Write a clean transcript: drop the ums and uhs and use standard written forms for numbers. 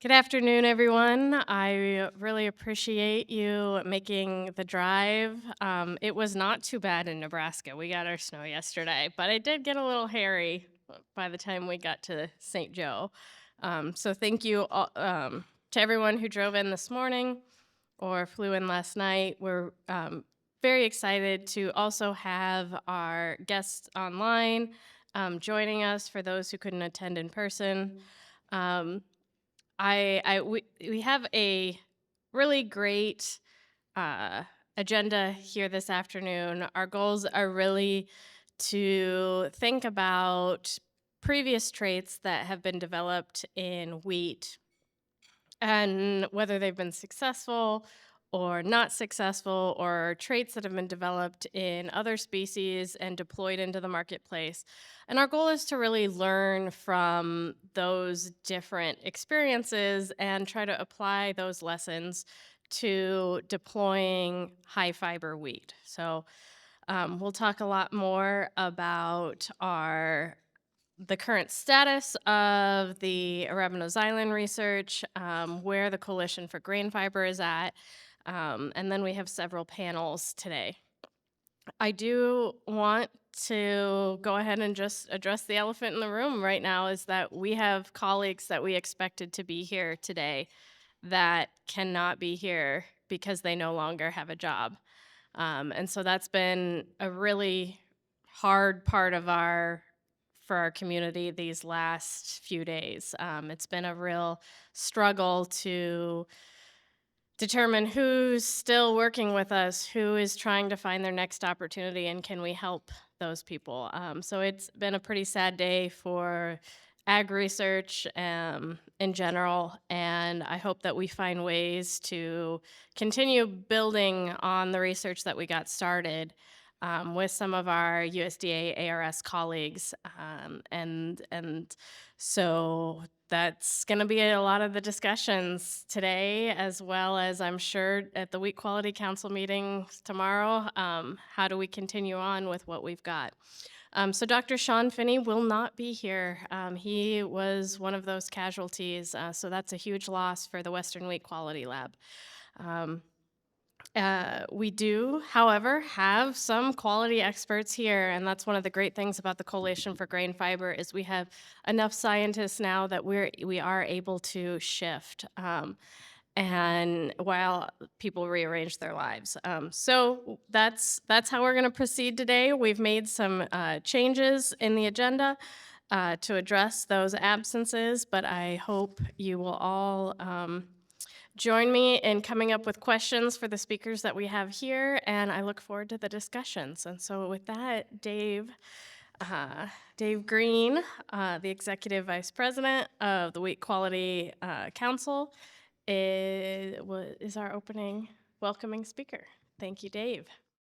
Good afternoon, everyone. I really appreciate you making the drive. It was not too bad in Nebraska. We got our snow yesterday, but it did get a little hairy by the time we got to St. Joe. So thank you to everyone who drove in this morning or flew in last night. We're very excited to also have our guests online joining us for those who couldn't attend in person. Um, we have a really great uh, agenda here this afternoon. Our goals are really to think about previous traits that have been developed in wheat and whether they've been successful or not successful, or traits that have been developed in other species and deployed into the marketplace. And our goal is to really learn from those different experiences and try to apply those lessons to deploying high fiber wheat. So we'll talk a lot more about the current status of the arabinoxylin research, where the Coalition for Grain Fiber is at, and then we have several panels today. I do want to go ahead and just address the elephant in the room right now is that we have colleagues that we expected to be here today that cannot be here because they no longer have a job. And so that's been a really hard part of for our community these last few days. It's been a real struggle to determine who's still working with us, who is trying to find their next opportunity, and can we help those people. So it's been a pretty sad day for ag research in general, and I hope that we find ways to continue building on the research that we got started with some of our USDA ARS colleagues, and so that's going to be a lot of the discussions today, as well as I'm sure at the Wheat Quality Council meeting tomorrow. How do we continue on with what we've got? So Dr. Sean Finney will not be here. He was one of those casualties, so that's a huge loss for the Western Wheat Quality Lab. We do, however, have some quality experts here, and that's one of the great things about the Coalition for Grain Fiber is we have enough scientists now that we are able to shift, and while people rearrange their lives. So that's how we're going to proceed today. We've made some changes in the agenda to address those absences, but I hope you will all join me in coming up with questions for the speakers that we have here, and I look forward to the discussions. And so with that, Dave Green, the Executive Vice President of the Wheat Quality Council, is our opening welcoming speaker. Thank you, Dave.